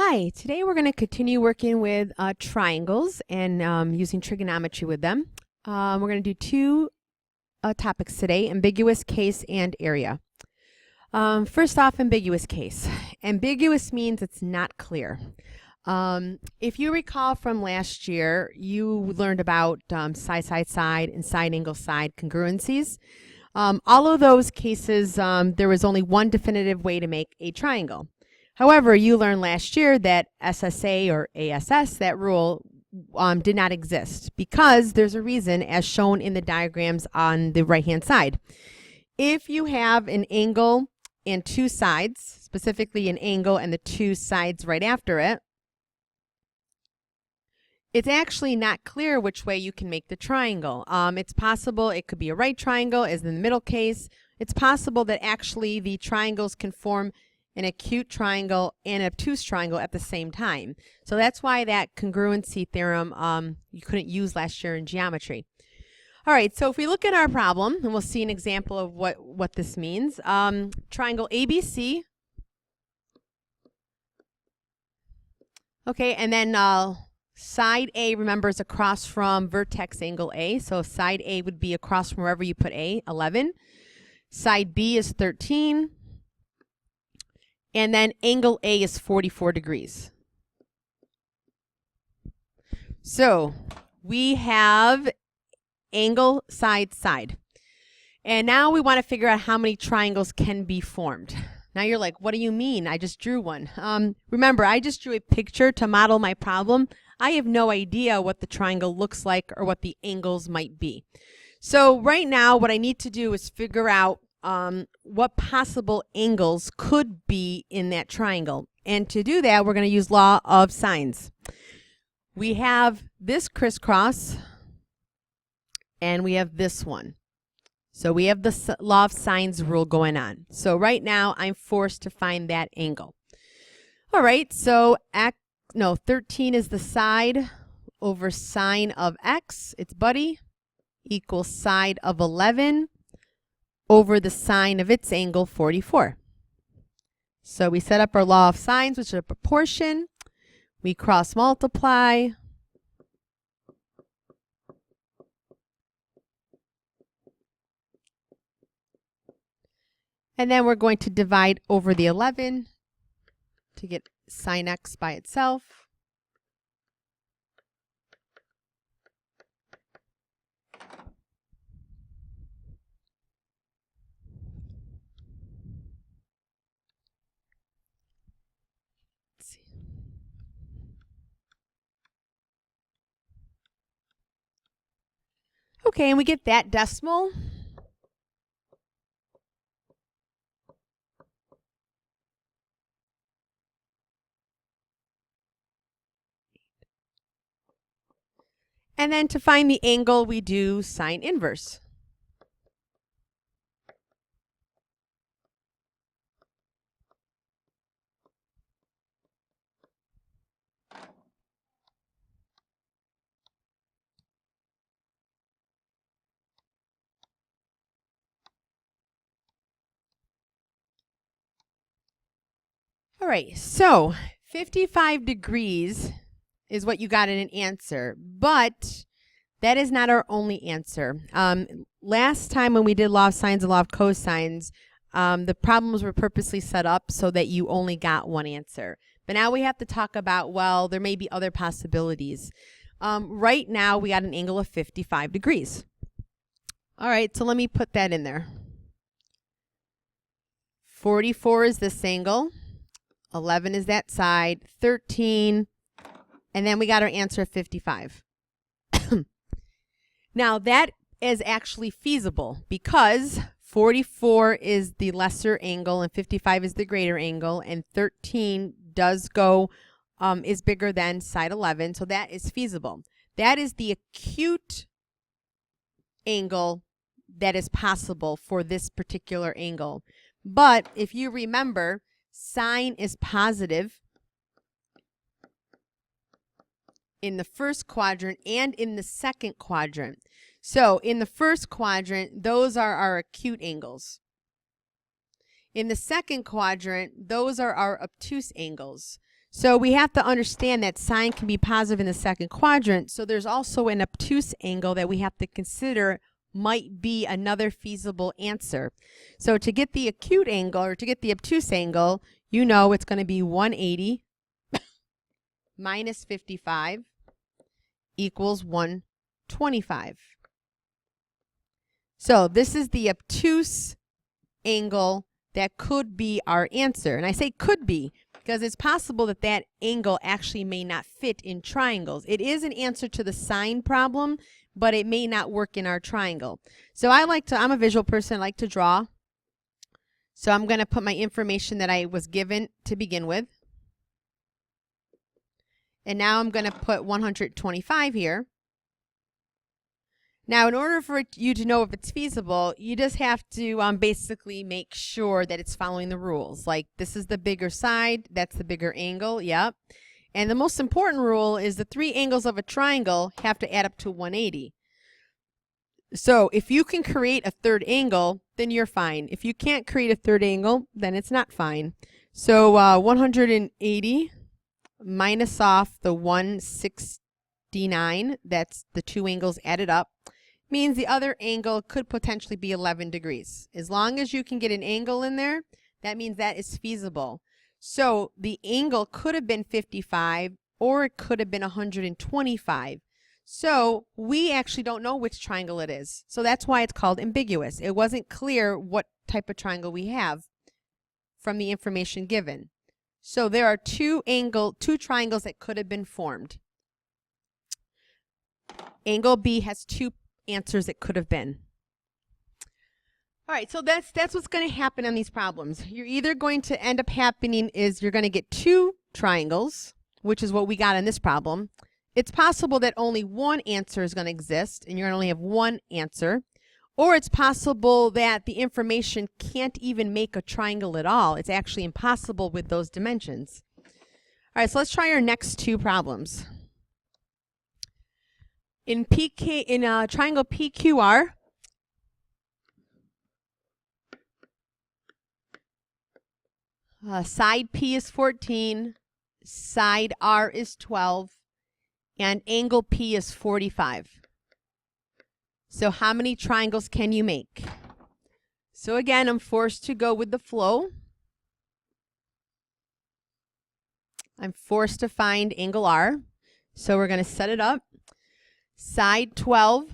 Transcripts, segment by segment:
Hi, today we're going to continue working with triangles and using trigonometry with them. We're going to do two topics today, ambiguous case and area. First off, ambiguous case. Ambiguous means it's not clear. If you recall from last year, you learned about side, side, side, and side, angle, side congruencies. All of those cases, there was only one definitive way to make a triangle. However, you learned last year that SSA or ASS, that rule, did not exist because there's a reason, as shown in the diagrams on the right-hand side. If you have an angle and two sides, specifically an angle and the two sides right after it, it's actually not clear which way you can make the triangle. It's possible it could be a right triangle, as in the middle case. It's possible that actually the triangles can form an acute triangle and an obtuse triangle at the same time. So that's why that congruency theorem you couldn't use last year in geometry. All right, so if we look at our problem, and we'll see an example of what this means. Triangle ABC. Okay, and then side A, remember, is across from vertex angle A. So side A would be across from wherever you put A, 11. Side B is 13. And then angle A is 44 degrees. So we have angle, side, side. And now we want to figure out how many triangles can be formed. Now you're like, what do you mean? I just drew one. Remember, I just drew a picture to model my problem. I have no idea what the triangle looks like or what the angles might be. So right now, what I need to do is figure out what possible angles could be in that triangle. And to do that, we're going to use law of sines. We have this crisscross, and we have this one. So we have the law of sines rule going on. So right now, I'm forced to find that angle. All right, so 13 is the side over sine of x, its buddy, equals side of 11 over the sine of its angle, 44. So we set up our law of sines, which is a proportion. We cross multiply. And then we're going to divide over the 11 to get sine x by itself. Okay, and we get that decimal. And then to find the angle, we do sine inverse. All right, so 55 degrees is what you got in an answer, but that is not our only answer. Last time when we did law of sines and law of cosines, the problems were purposely set up so that you only got one answer. But now we have to talk about, well, there may be other possibilities. Right now, we got an angle of 55 degrees. All right, so let me put that in there. 44 is this angle. 11 is that side, 13, and then we got our answer of 55. Now that is actually feasible because 44 is the lesser angle and 55 is the greater angle, and 13 does go, is bigger than side 11, so that is feasible. That is the acute angle that is possible for this particular angle. But if you remember, sine is positive in the first quadrant and in the second quadrant. So in the first quadrant, those are our acute angles. In the second quadrant, those are our obtuse angles. So we have to understand that sine can be positive in the second quadrant. So there's also an obtuse angle that we have to consider might be another feasible answer. So to get the acute angle, or to get the obtuse angle, you know it's going to be 180 minus 55 equals 125. So this is the obtuse angle that could be our answer. And I say could be because it's possible that that angle actually may not fit in triangles. It is an answer to the sine problem, but it may not work in our triangle. So I'm a visual person, I like to draw. So I'm going to put my information that I was given to begin with. And now I'm going to put 125 here. Now, in order for you to know if it's feasible, you just have to basically make sure that it's following the rules. Like, this is the bigger side, that's the bigger angle, yep. And the most important rule is the three angles of a triangle have to add up to 180. So if you can create a third angle, then you're fine. If you can't create a third angle, then it's not fine. So 180 minus off the 169, that's the two angles added up, means the other angle could potentially be 11 degrees. As long as you can get an angle in there, that means that is feasible. So the angle could have been 55 or it could have been 125. So we actually don't know which triangle it is. So that's why it's called ambiguous. It wasn't clear what type of triangle we have from the information given. So there are two triangles that could have been formed. Angle B has two answers it could have been. All right, so that's what's going to happen on these problems. You're either going to end up happening is you're going to get two triangles, which is what we got in this problem. It's possible that only one answer is going to exist and you're going to only have one answer. Or it's possible that the information can't even make a triangle at all. It's actually impossible with those dimensions. All right, so let's try our next two problems. In triangle PQR, side P is 14, side R is 12, and angle P is 45. So how many triangles can you make? So again, I'm forced to go with the flow. I'm forced to find angle R. So we're going to set it up. Side 12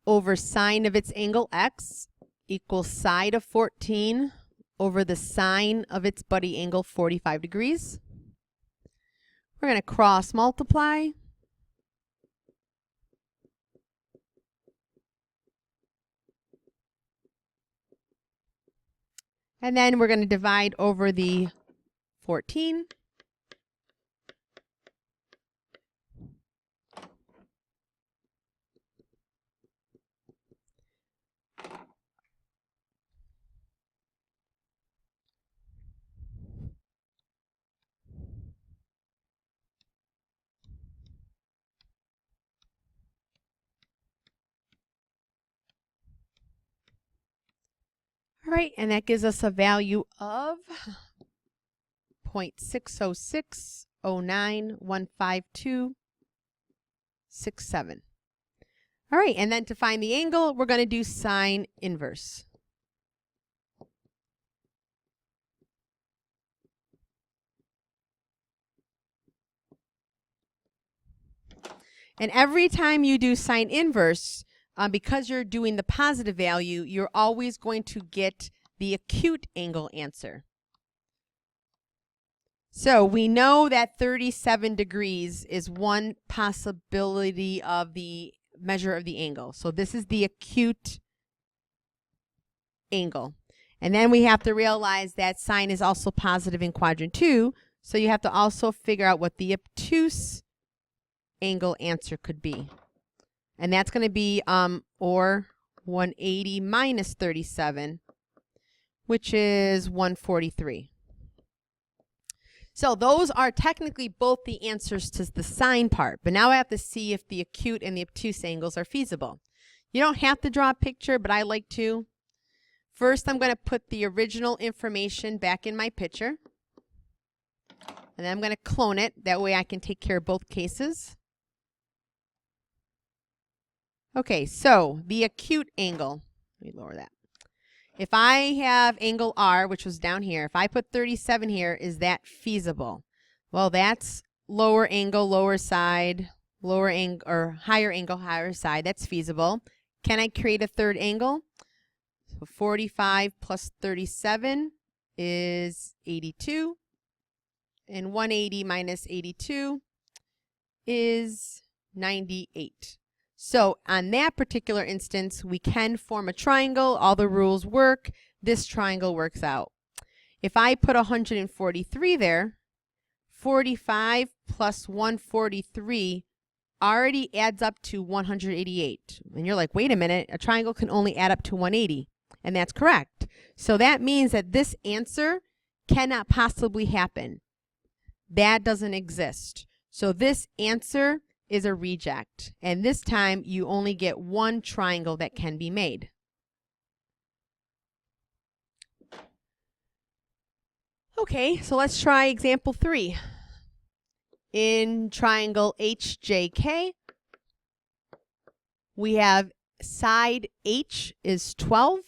over sine of its angle x equals side of 14 over the sine of its buddy angle 45 degrees. We're going to cross multiply. And then we're going to divide over the 14. All right, and that gives us a value of 0.60609152767. All right, and then to find the angle, we're going to do sine inverse. And every time you do sine inverse, because you're doing the positive value, you're always going to get the acute angle answer. So we know that 37 degrees is one possibility of the measure of the angle. So this is the acute angle. And then we have to realize that sine is also positive in quadrant 2. So you have to also figure out what the obtuse angle answer could be. And that's going to be or 180 minus 37, which is 143. So those are technically both the answers to the sine part. But now I have to see if the acute and the obtuse angles are feasible. You don't have to draw a picture, but I like to. First, I'm going to put the original information back in my picture. And then I'm going to clone it. That way I can take care of both cases. Okay, so the acute angle. Let me lower that. If I have angle R, which was down here, if I put 37 here, is that feasible? Well, that's lower angle, lower side, lower angle, or higher angle, higher side. That's feasible. Can I create a third angle? So 45 plus 37 is 82. And 180 minus 82 is 98. So on that particular instance, we can form a triangle. All the rules work. This triangle works out. If I put 143 there, 45 plus 143 already adds up to 188. And you're like, wait a minute, a triangle can only add up to 180. And that's correct. So that means that this answer cannot possibly happen. That doesn't exist. So this answer is a reject. And this time you only get one triangle that can be made. Okay, so let's try example 3. In triangle HJK, we have side H is 12,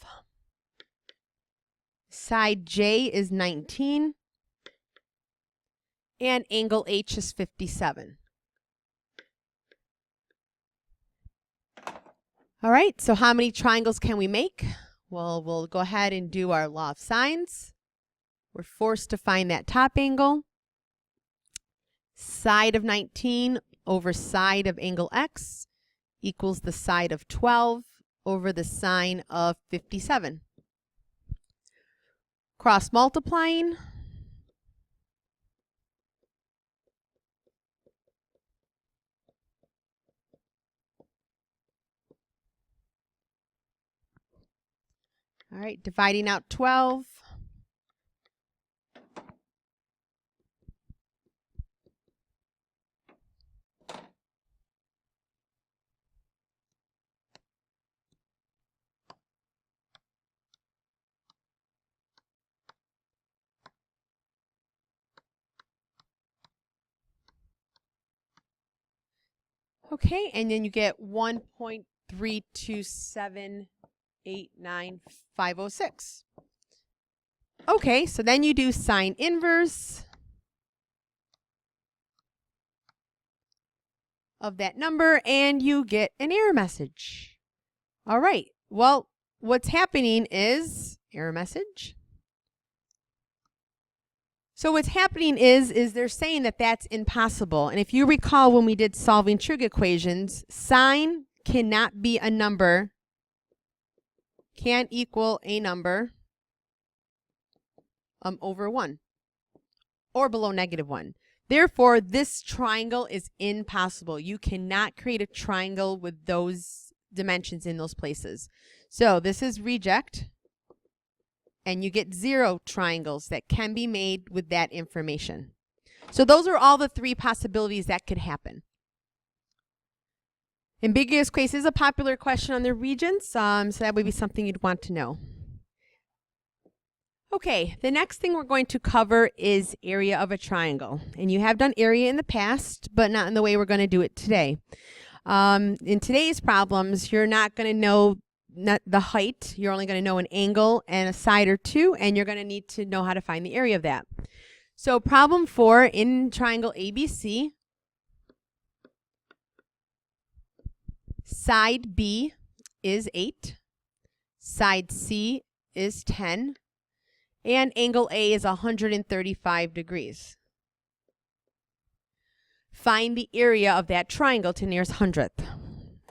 side J is 19, and angle H is 57. All right, so how many triangles can we make? Well, we'll go ahead and do our law of sines. We're forced to find that top angle. Side of 19 over side of angle X equals the side of 12 over the sine of 57. Cross multiplying. All right, dividing out 12. Okay, and then you get 1.32789,506. Okay, so then you do sine inverse of that number and you get an error message. All right, well, what's happening is error message. So what's happening is they're saying that that's impossible. And if you recall when we did solving trig equations, sine cannot be a number, can't equal a number over 1 or below -1. Therefore, this triangle is impossible. You cannot create a triangle with those dimensions in those places. So this is reject. And you get 0 triangles that can be made with that information. So those are all the 3 possibilities that could happen. Ambiguous case is a popular question on the Regents, so that would be something you'd want to know. Okay, the next thing we're going to cover is area of a triangle. And you have done area in the past, but not in the way we're going to do it today. In today's problems, you're not going to know the height. You're only going to know an angle and a side or two, and you're going to need to know how to find the area of that. So problem 4 in triangle ABC, side B is 8, side C is 10, and angle A is 135 degrees. Find the area of that triangle to nearest hundredth.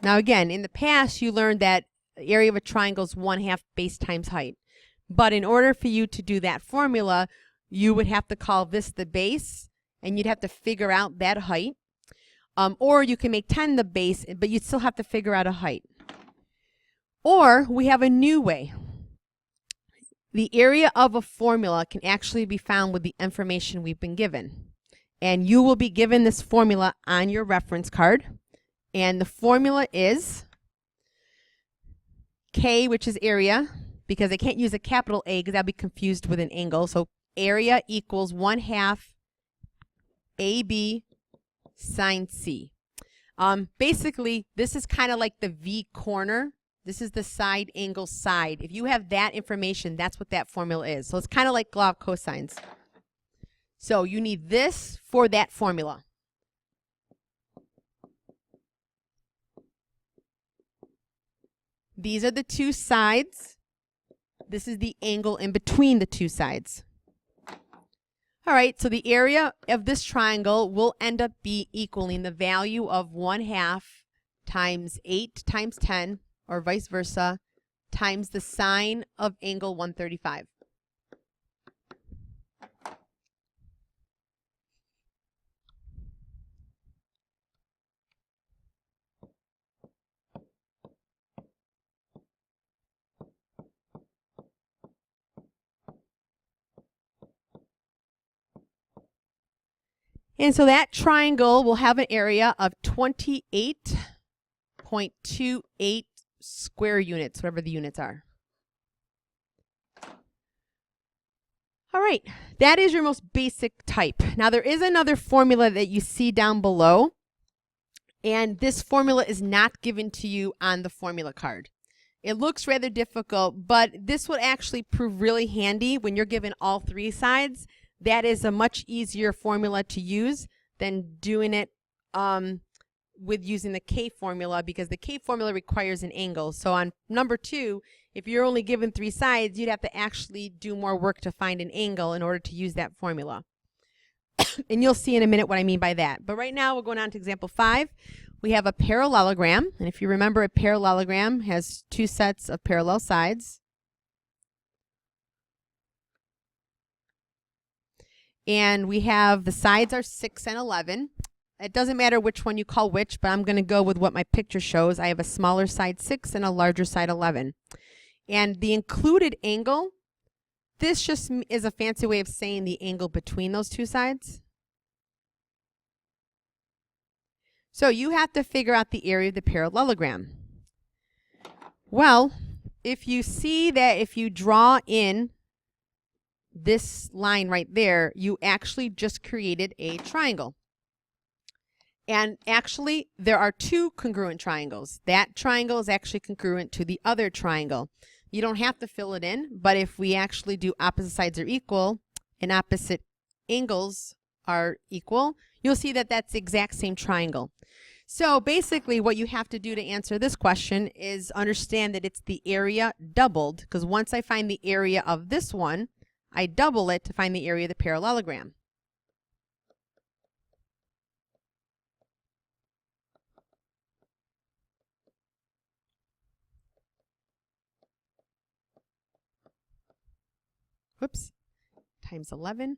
Now again, in the past you learned that the area of a triangle is 1/2 base times height. But in order for you to do that formula, you would have to call this the base, and you'd have to figure out that height. Or you can make 10 the base, but you'd still have to figure out a height. Or we have a new way. The area of a formula can actually be found with the information we've been given. And you will be given this formula on your reference card. And the formula is K, which is area, because I can't use a capital A because that'll be confused with an angle. So area equals 1/2 AB sine C. Basically, this is kind of like the V corner. This is the side angle side. If you have that information, that's what that formula is. So it's kind of like law of cosines. So you need this for that formula. These are the two sides. This is the angle in between the two sides. All right, so the area of this triangle will end up equaling the value of 1/2 times 8 times 10, or vice versa, times the sine of angle 135. And so that triangle will have an area of 28.28 square units, whatever the units are. All right, that is your most basic type. Now there is another formula that you see down below, and this formula is not given to you on the formula card. It looks rather difficult, but this would actually prove really handy when you're given all three sides. That is a much easier formula to use than doing it with using the K formula, because the K formula requires an angle. So on number 2, if you're only given 3 sides, you'd have to actually do more work to find an angle in order to use that formula. And you'll see in a minute what I mean by that. But right now we're going on to example 5. We have a parallelogram. And if you remember, a parallelogram has 2 sets of parallel sides. And we have the sides are 6 and 11. It doesn't matter which one you call which, but I'm going to go with what my picture shows. I have a smaller side 6 and a larger side 11. And the included angle, this just is a fancy way of saying the angle between those 2 sides. So you have to figure out the area of the parallelogram. Well, if you see that if you draw in this line right there, you actually just created a triangle. And actually, there are 2 congruent triangles. That triangle is actually congruent to the other triangle. You don't have to fill it in, but if we actually do opposite sides are equal and opposite angles are equal, you'll see that that's the exact same triangle. So basically, what you have to do to answer this question is understand that it's the area doubled, because once I find the area of this one, I double it to find the area of the parallelogram. Whoops, times 11.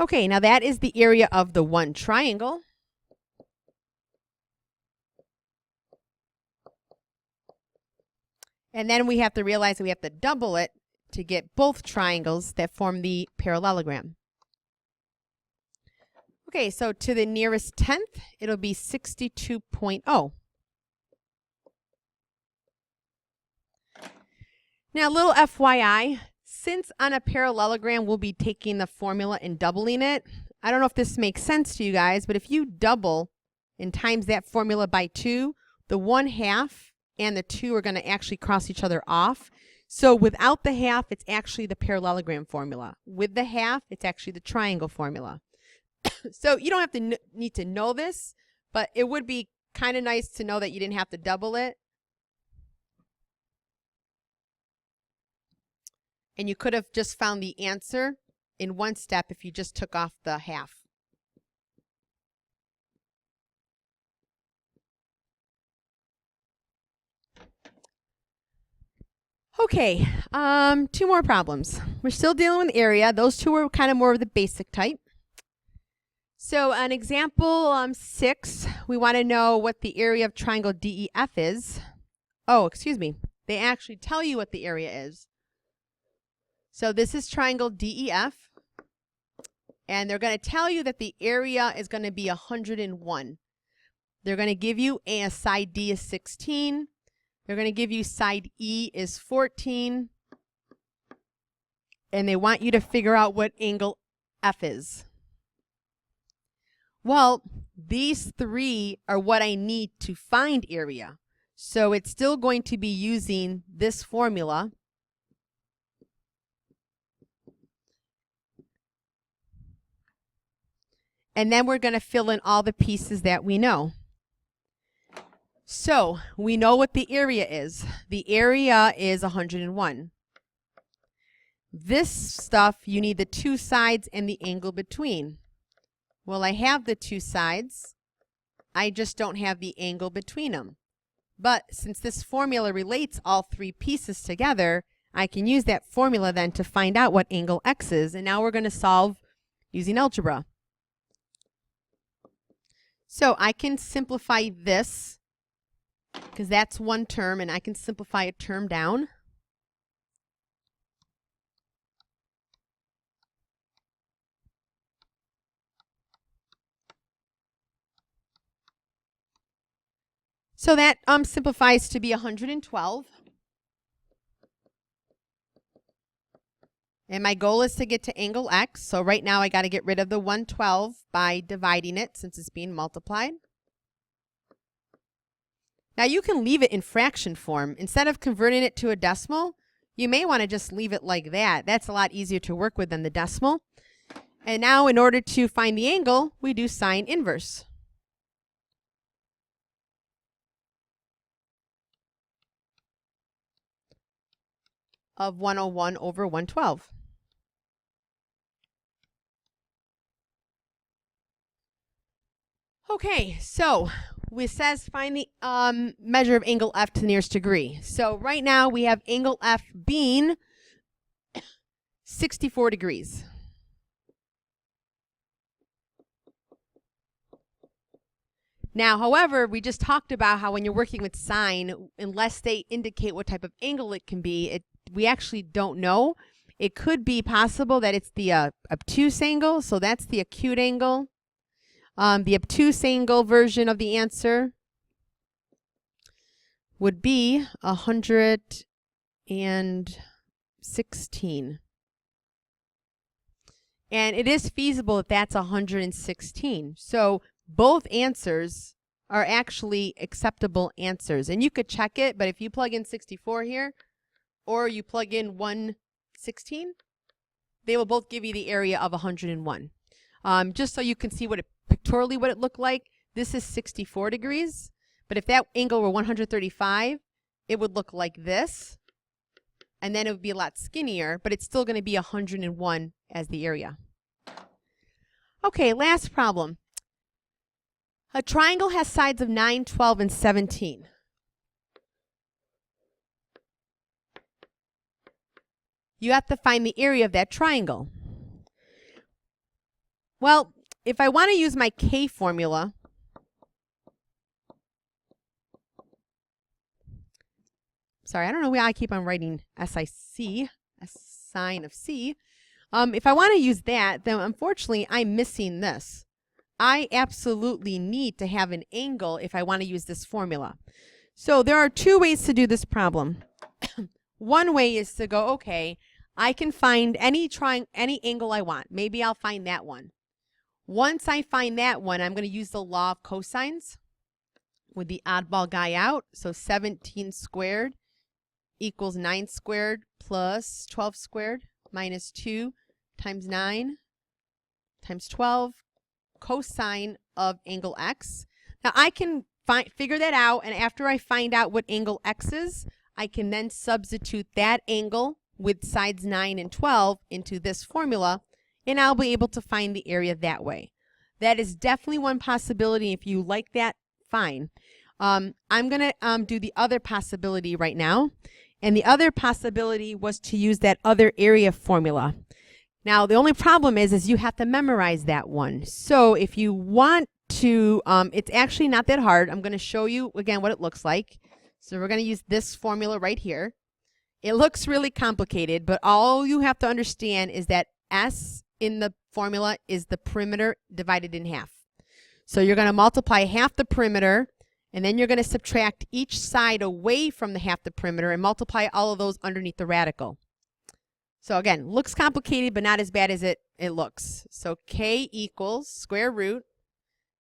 Okay, now that is the area of the one triangle. And then we have to realize that we have to double it to get both triangles that form the parallelogram. Okay, so to the nearest tenth, it'll be 62.0. Now, a little FYI, since on a parallelogram we'll be taking the formula and doubling it, I don't know if this makes sense to you guys, but if you double and times that formula by 2, the 1/2 and the 2 are going to actually cross each other off. So without the half, it's actually the parallelogram formula. With the half, it's actually the triangle formula. So you don't have to need to know this, but it would be kind of nice to know that you didn't have to double it. And you could have just found the answer in one step if you just took off the half. Okay, 2 more problems. We're still dealing with area. Those 2 are kind of more of the basic type. So on example 6, we want to know what the area of triangle DEF is. Oh, excuse me. They actually tell you what the area is. So this is triangle DEF. And they're going to tell you that the area is going to be 101. They're going to give you a side D is 16. They're going to give you side E is 14. And they want you to figure out what angle F is. Well, these three are what I need to find area. So it's still going to be using this formula. And then we're going to fill in all the pieces that we know. So we know what the area is. The area is 101. This stuff, you need the two sides and the angle between. Well, I have the two sides. I just don't have the angle between them. But since this formula relates all three pieces together, I can use that formula then to find out what angle X is. And now we're going to solve using algebra. So I can simplify this, because that's one term, and I can simplify a term down. So that simplifies to be 112. And my goal is to get to angle X. So right now I got to get rid of the 112 by dividing it since it's being multiplied. Now you can leave it in fraction form. Instead of converting it to a decimal, you may want to just leave it like that. That's a lot easier to work with than the decimal. And now in order to find the angle, we do sine inverse. Of 101 over 112. Okay, so it says find the measure of angle F to the nearest degree. So right now we have angle F being 64 degrees. Now, however, we just talked about how when you're working with sine, unless they indicate what type of angle it can be, we actually don't know. It could be possible that it's the obtuse angle, so that's the acute angle. The obtuse angle version of the answer would be 116. And it is feasible that that's 116. So both answers are actually acceptable answers. And you could check it, but if you plug in 64 here, or you plug in 116, they will both give you the area of 101. Just so you can see pictorially what it looked like, this is 64 degrees. But if that angle were 135, it would look like this. And then it would be a lot skinnier, but it's still going to be 101 as the area. Okay, last problem. A triangle has sides of 9, 12, and 17. You have to find the area of that triangle. Well, if I want to use my K formula, sorry, I don't know why I keep on writing SIC, a sine of C. If I want to use that, then unfortunately I'm missing this. I absolutely need to have an angle if I want to use this formula. So there are two ways to do this problem. One way is to go, okay, I can find any angle I want. Maybe I'll find that one. Once I find that one, I'm going to use the law of cosines with the oddball guy out. So 17 squared equals 9 squared plus 12 squared minus 2 times 9 times 12 cosine of angle X. Now I can figure that out, and after I find out what angle X is, I can then substitute that angle with sides 9 and 12 into this formula, and I'll be able to find the area that way. That is definitely one possibility. If you like that, fine. I'm going to do the other possibility right now, and the other possibility was to use that other area formula. Now, the only problem is you have to memorize that one. So if you want to, it's actually not that hard. I'm going to show you again what it looks like. So we're going to use this formula right here. It looks really complicated, but all you have to understand is that S in the formula is the perimeter divided in half. So you're going to multiply half the perimeter, and then you're going to subtract each side away from the half the perimeter and multiply all of those underneath the radical. So again, looks complicated, but not as bad as it looks. So K equals square root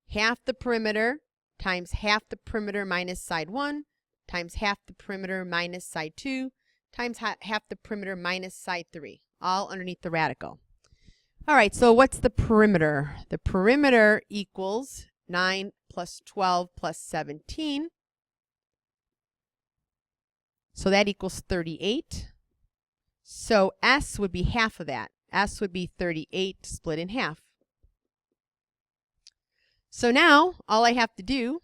half the perimeter times half the perimeter minus side 1 times half the perimeter minus side 2 times half the perimeter minus side 3, all underneath the radical. All right, so what's the perimeter? The perimeter equals 9 plus 12 plus 17. So that equals 38. So S would be half of that. S would be 38 split in half. So now all I have to do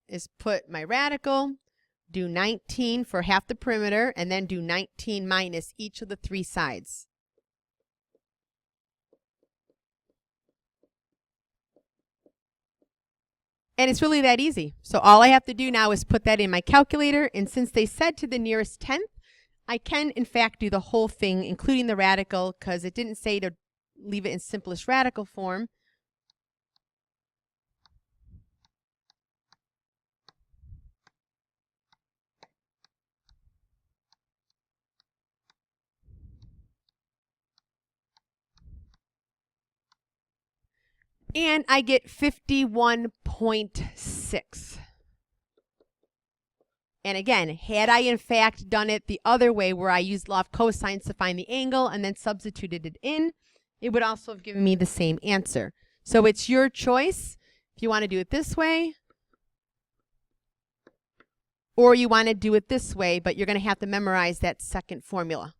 is put my radical, do 19 for half the perimeter, and then do 19 minus each of the 3 sides. And it's really that easy. So all I have to do now is put that in my calculator, and since they said to the nearest tenth, I can in fact do the whole thing, including the radical, because it didn't say to leave it in simplest radical form. And I get 51.6. And again, had I in fact done it the other way where I used law of cosines to find the angle and then substituted it in, it would also have given me the same answer. So it's your choice if you want to do it this way or you want to do it this way, but you're going to have to memorize that second formula.